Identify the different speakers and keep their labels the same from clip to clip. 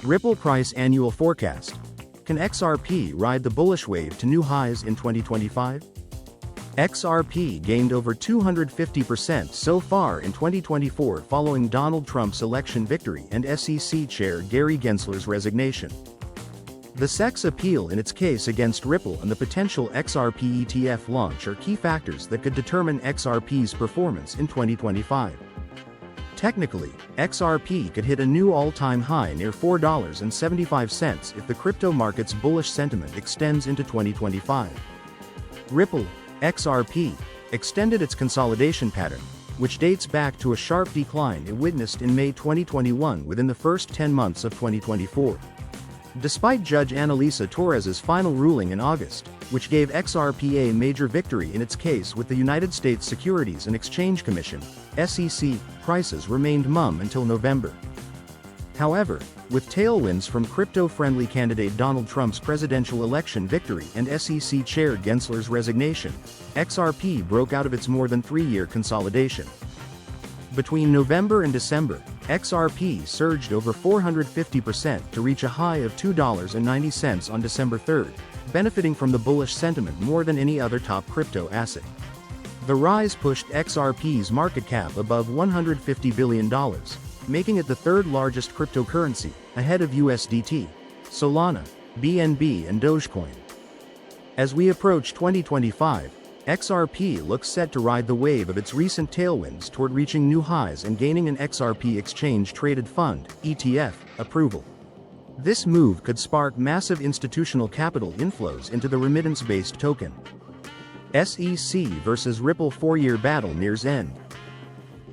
Speaker 1: Ripple price annual forecast. Can XRP ride the bullish wave to new highs in 2025? XRP gained over 250% so far in 2024 following Donald Trump's election victory and SEC Chair Gary Gensler's resignation. The SEC's appeal in its case against Ripple and the potential XRP ETF launch are key factors that could determine XRP's performance in 2025. Technically, XRP could hit a new all-time high near $4.75 if the crypto market's bullish sentiment extends into 2025. Ripple, XRP, extended its consolidation pattern, which dates back to a sharp decline it witnessed in May 2021 within the first 10 months of 2024. Despite Judge Analisa Torres' final ruling in August, which gave XRP a major victory in its case with the United States Securities and Exchange Commission, SEC, prices remained mum until November. However, with tailwinds from crypto-friendly candidate Donald Trump's presidential election victory and SEC Chair Gensler's resignation, XRP broke out of its more than 3-year consolidation. Between November and December, XRP surged over 450% to reach a high of $2.90 on December 3rd, benefiting from the bullish sentiment more than any other top crypto asset. The rise pushed XRP's market cap above $150 billion, making it the third largest cryptocurrency, ahead of USDT, Solana, BNB and Dogecoin. As we approach 2025, XRP looks set to ride the wave of its recent tailwinds toward reaching new highs and gaining an XRP exchange-traded fund (ETF) approval. This move could spark massive institutional capital inflows into the remittance-based token. SEC versus Ripple 4-year battle nears end.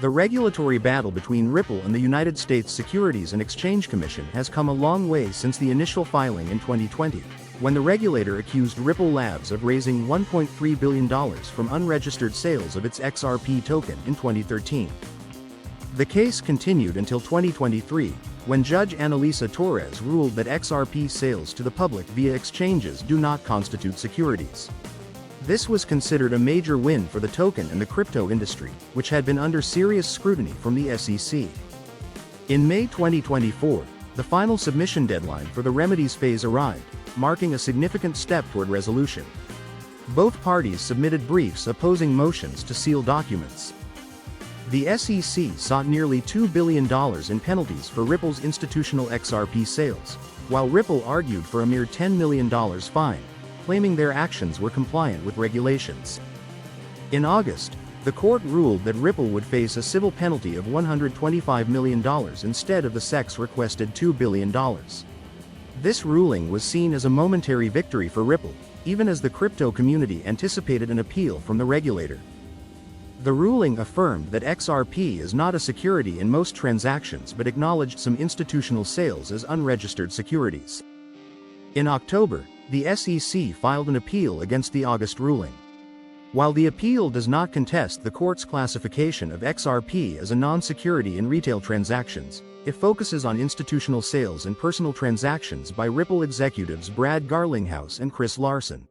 Speaker 1: The regulatory battle between Ripple and the United States Securities and Exchange Commission has come a long way since the initial filing in 2020, when the regulator accused Ripple Labs of raising $1.3 billion from unregistered sales of its XRP token in 2013. The case continued until 2023, when Judge Analisa Torres ruled that XRP sales to the public via exchanges do not constitute securities. This was considered a major win for the token and the crypto industry, which had been under serious scrutiny from the SEC. In May 2024, the final submission deadline for the remedies phase arrived, marking a significant step toward resolution. Both parties submitted briefs opposing motions to seal documents. The SEC sought nearly $2 billion in penalties for Ripple's institutional XRP sales, while Ripple argued for a mere $10 million fine, claiming their actions were compliant with regulations. In August, the court ruled that Ripple would face a civil penalty of $125 million instead of the SEC's requested $2 billion. This ruling was seen as a momentary victory for Ripple, even as the crypto community anticipated an appeal from the regulator. The ruling affirmed that XRP is not a security in most transactions but acknowledged some institutional sales as unregistered securities. In October, the SEC filed an appeal against the August ruling. While the appeal does not contest the court's classification of XRP as a non-security in retail transactions, it focuses on institutional sales and personal transactions by Ripple executives Brad Garlinghouse and Chris Larson.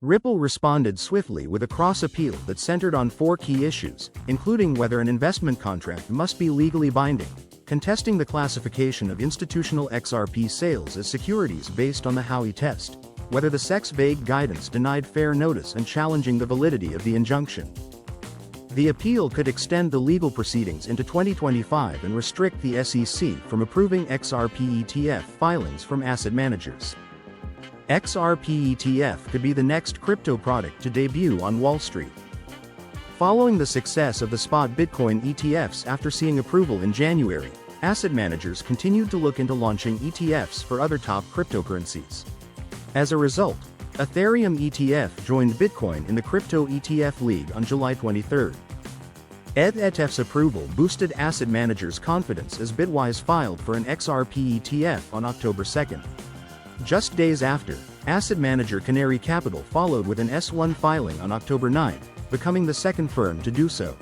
Speaker 1: Ripple responded swiftly with a cross-appeal that centered on 4 key issues, including whether an investment contract must be legally binding, contesting the classification of institutional XRP sales as securities based on the Howey test, whether the SEC's vague guidance denied fair notice and challenging the validity of the injunction. The appeal could extend the legal proceedings into 2025 and restrict the SEC from approving XRP ETF filings from asset managers. XRP ETF could be the next crypto product to debut on Wall Street. Following the success of the spot Bitcoin ETFs after seeing approval in January, asset managers continued to look into launching ETFs for other top cryptocurrencies. As a result, Ethereum ETF joined Bitcoin in the Crypto ETF League on July 23. ETF's approval boosted asset managers' confidence as Bitwise filed for an XRP ETF on October 2. Just days after, asset manager Canary Capital followed with an S1 filing on October 9, becoming the second firm to do so.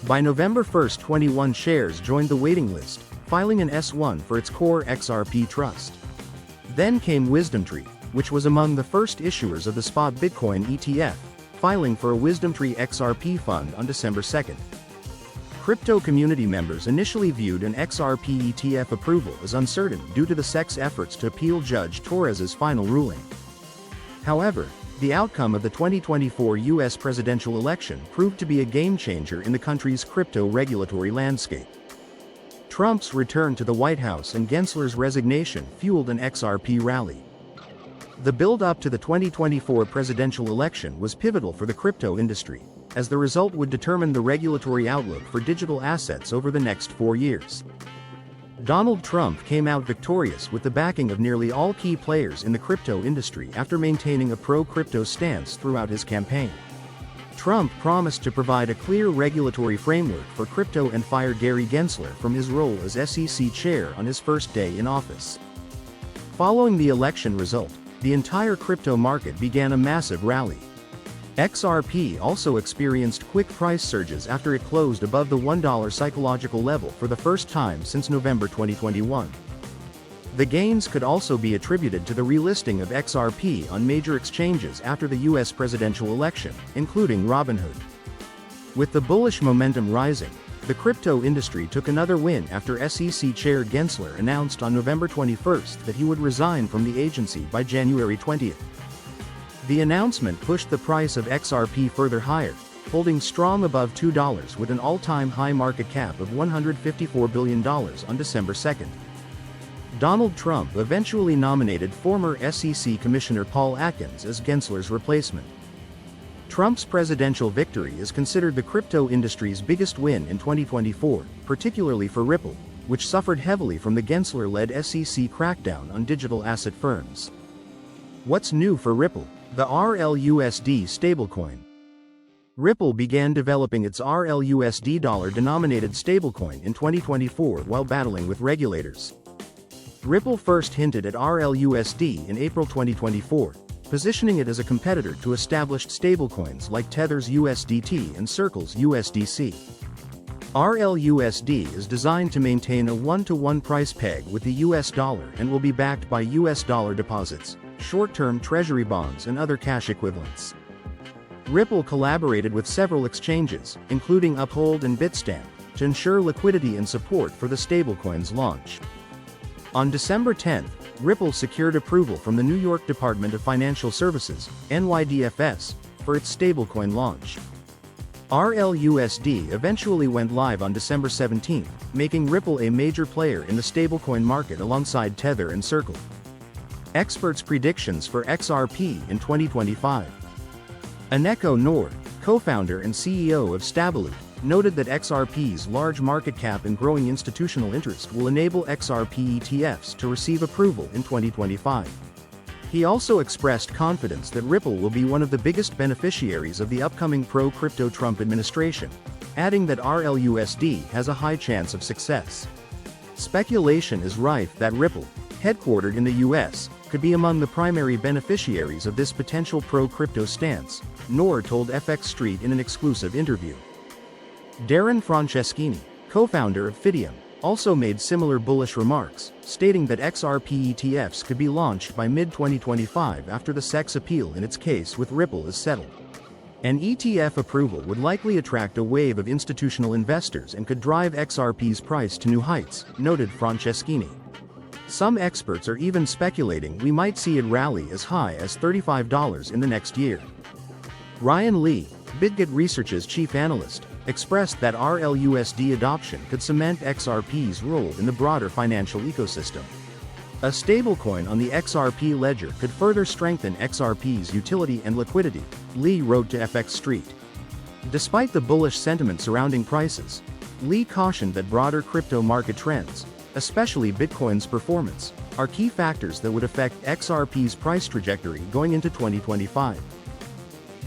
Speaker 1: By November 1, 21 shares joined the waiting list, filing an S1 for its core XRP trust. Then came WisdomTree, which was among the first issuers of the spot Bitcoin ETF, filing for a WisdomTree XRP fund on December 2. Crypto community members initially viewed an XRP ETF approval as uncertain due to the SEC's efforts to appeal Judge Torres's final ruling. However, the outcome of the 2024 U.S. presidential election proved to be a game-changer in the country's crypto regulatory landscape. Trump's return to the White House and Gensler's resignation fueled an XRP rally. The build-up to the 2024 presidential election was pivotal for the crypto industry, as the result would determine the regulatory outlook for digital assets over the next 4 years. Donald Trump came out victorious with the backing of nearly all key players in the crypto industry after maintaining a pro-crypto stance throughout his campaign. Trump promised to provide a clear regulatory framework for crypto and fired Gary Gensler from his role as SEC Chair on his first day in office. Following the election result, the entire crypto market began a massive rally. XRP also experienced quick price surges after it closed above the $1 psychological level for the first time since November 2021. The gains could also be attributed to the relisting of XRP on major exchanges after the U.S. presidential election, including Robinhood. With the bullish momentum rising, the crypto industry took another win after SEC Chair Gensler announced on November 21 that he would resign from the agency by January 20. The announcement pushed the price of XRP further higher, holding strong above $2 with an all-time high market cap of $154 billion on December 2. Donald Trump eventually nominated former SEC Commissioner Paul Atkins as Gensler's replacement. Trump's presidential victory is considered the crypto industry's biggest win in 2024, particularly for Ripple, which suffered heavily from the Gensler-led SEC crackdown on digital asset firms. What's new for Ripple? The RLUSD stablecoin. Ripple began developing its RLUSD dollar-denominated stablecoin in 2024 while battling with regulators. Ripple first hinted at RLUSD in April 2024, positioning it as a competitor to established stablecoins like Tether's USDT and Circle's USDC. RLUSD is designed to maintain a one-to-one price peg with the US dollar and will be backed by US dollar deposits, short-term treasury bonds and other cash equivalents. Ripple collaborated with several exchanges, including Uphold and Bitstamp, to ensure liquidity and support for the stablecoin's launch. On December 10, Ripple secured approval from the New York Department of Financial Services, NYDFS, for its stablecoin launch. RLUSD eventually went live on December 17, making Ripple a major player in the stablecoin market alongside Tether and Circle. Experts' predictions for XRP in 2025. Aneko Noor, co-founder and CEO of Stabiloot, noted that XRP's large market cap and growing institutional interest will enable XRP ETFs to receive approval in 2025. He also expressed confidence that Ripple will be one of the biggest beneficiaries of the upcoming pro-crypto Trump administration, adding that RLUSD has a high chance of success. Speculation is rife that Ripple, headquartered in the U.S., could be among the primary beneficiaries of this potential pro-crypto stance, Noor told FX Street in an exclusive interview. Darren Franceschini, co-founder of Fidium, also made similar bullish remarks, stating that XRP ETFs could be launched by mid-2025 after the SEC's appeal in its case with Ripple is settled. An ETF approval would likely attract a wave of institutional investors and could drive XRP's price to new heights, noted Franceschini. Some experts are even speculating we might see it rally as high as $35 in the next year. Ryan Lee, BitGet Research's chief analyst, expressed that RLUSD adoption could cement XRP's role in the broader financial ecosystem. A stablecoin on the XRP ledger could further strengthen XRP's utility and liquidity, Lee wrote to FX Street. Despite the bullish sentiment surrounding prices, Lee cautioned that broader crypto market trends, especially Bitcoin's performance, are key factors that would affect XRP's price trajectory going into 2025.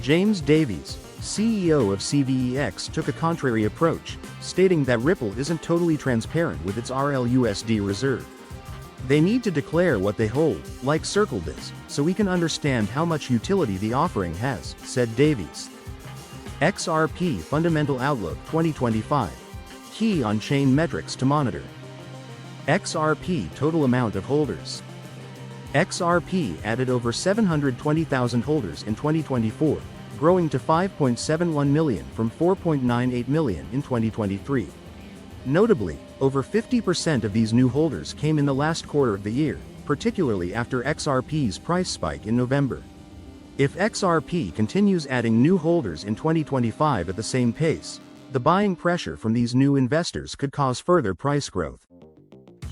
Speaker 1: James Davies, CEO of CVEX, took a contrary approach, stating that Ripple isn't totally transparent with its RLUSD reserve. They need to declare what they hold, like Circle does, so we can understand how much utility the offering has, said Davies. XRP Fundamental Outlook 2025. Key on-chain metrics to monitor. XRP total amount of holders. XRP added over 720,000 holders in 2024, growing to 5.71 million from 4.98 million in 2023. Notably, over 50% of these new holders came in the last quarter of the year, particularly after XRP's price spike in November. If XRP continues adding new holders in 2025 at the same pace, the buying pressure from these new investors could cause further price growth.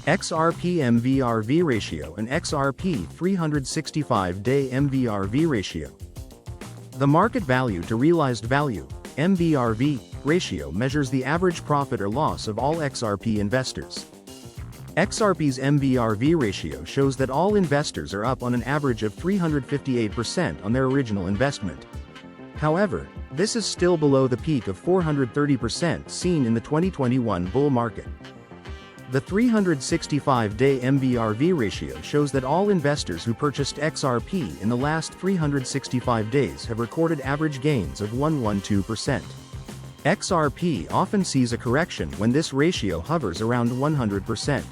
Speaker 1: XRP MVRV ratio and XRP 365-day MVRV ratio. The market value to realized value, MVRV, ratio measures the average profit or loss of all XRP investors. XRP's MVRV ratio shows that all investors are up on an average of 358% on their original investment. However, this is still below the peak of 430% seen in the 2021 bull market. The 365-day MVRV ratio shows that all investors who purchased XRP in the last 365 days have recorded average gains of 112%. XRP often sees a correction when this ratio hovers around 100%.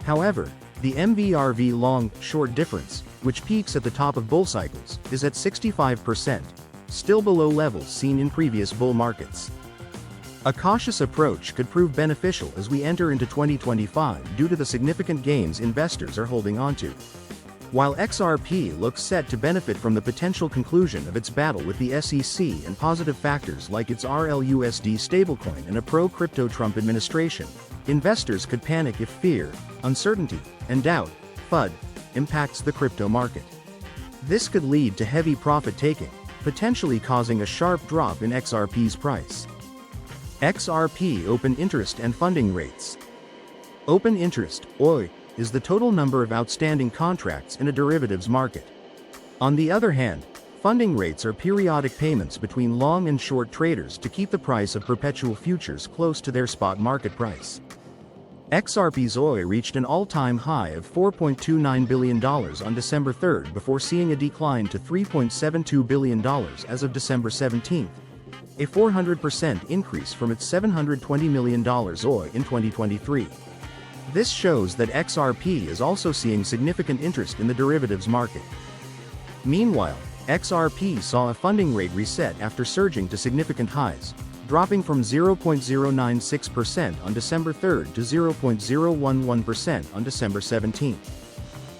Speaker 1: However, the MVRV long-short difference, which peaks at the top of bull cycles, is at 65%, still below levels seen in previous bull markets. A cautious approach could prove beneficial as we enter into 2025 due to the significant gains investors are holding onto. While XRP looks set to benefit from the potential conclusion of its battle with the SEC and positive factors like its RLUSD stablecoin and a pro-crypto Trump administration, investors could panic if fear, uncertainty, and doubt, FUD, impacts the crypto market. This could lead to heavy profit-taking, potentially causing a sharp drop in XRP's price. XRP open interest and funding rates. Open interest, OI, is the total number of outstanding contracts in a derivatives market. On the other hand, funding rates are periodic payments between long and short traders to keep the price of perpetual futures close to their spot market price. XRP's OI reached an all-time high of $4.29 billion on December 3 before seeing a decline to $3.72 billion as of December 17, a 400% increase from its $720 million OI in 2023. This shows that XRP is also seeing significant interest in the derivatives market. Meanwhile, XRP saw a funding rate reset after surging to significant highs, dropping from 0.096% on December 3 to 0.011% on December 17.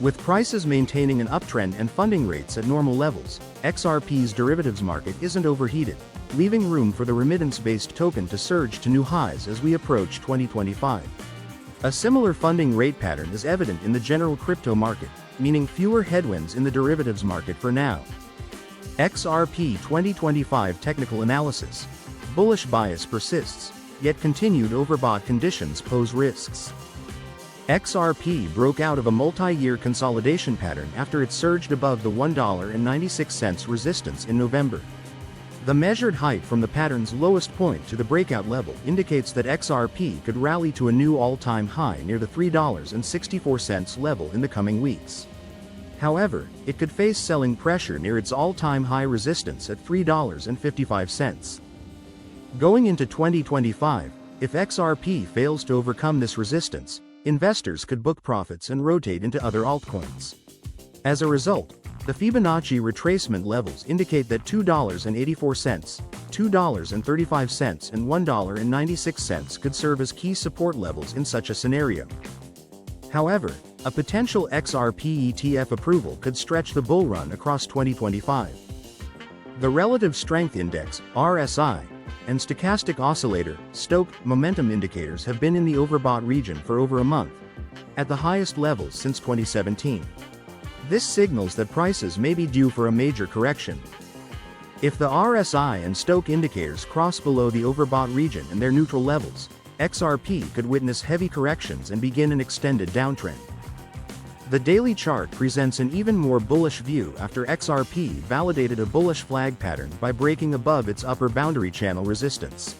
Speaker 1: With prices maintaining an uptrend and funding rates at normal levels, XRP's derivatives market isn't overheated, leaving room for the remittance-based token to surge to new highs as we approach 2025. A similar funding rate pattern is evident in the general crypto market, meaning fewer headwinds in the derivatives market for now. XRP 2025 technical analysis. Bullish bias persists, yet continued overbought conditions pose risks. XRP broke out of a multi-year consolidation pattern after it surged above the $1.96 resistance in November. The measured height from the pattern's lowest point to the breakout level indicates that XRP could rally to a new all-time high near the $3.64 level in the coming weeks. However, it could face selling pressure near its all-time high resistance at $3.55. Going into 2025, if XRP fails to overcome this resistance, investors could book profits and rotate into other altcoins. As a result, the Fibonacci retracement levels indicate that $2.84, $2.35 and $1.96 could serve as key support levels in such a scenario. However, a potential XRP ETF approval could stretch the bull run across 2025. The Relative Strength Index, RSI, and Stochastic Oscillator, STOCH, momentum indicators have been in the overbought region for over a month, at the highest levels since 2017. This signals that prices may be due for a major correction. If the RSI and STOCH indicators cross below the overbought region and their neutral levels, XRP could witness heavy corrections and begin an extended downtrend. The daily chart presents an even more bullish view after XRP validated a bullish flag pattern by breaking above its upper boundary channel resistance.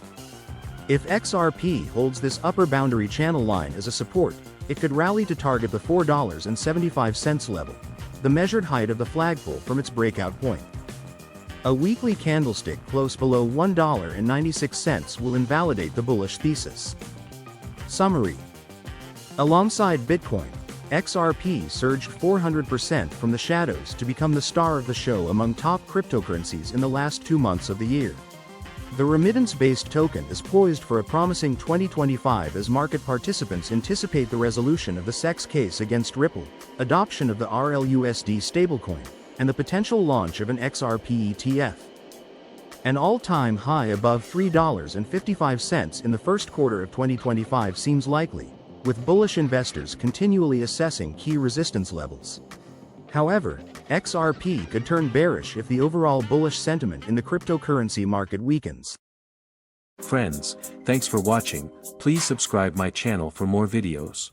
Speaker 1: If XRP holds this upper boundary channel line as a support, it could rally to target the $4.75 level, the measured height of the flagpole from its breakout point. A weekly candlestick close below $1.96 will invalidate the bullish thesis. Summary. Alongside Bitcoin, XRP surged 400% from the shadows to become the star of the show among top cryptocurrencies in the last 2 months of the year. The remittance-based token is poised for a promising 2025 as market participants anticipate the resolution of the SEC case against Ripple, adoption of the RLUSD stablecoin, and the potential launch of an XRP ETF. An all-time high above $3.55 in the first quarter of 2025 seems likely, with bullish investors continually assessing key resistance levels. However, XRP could turn bearish if the overall bullish sentiment in the cryptocurrency market weakens.
Speaker 2: Friends, thanks for watching. Please subscribe my channel for more videos.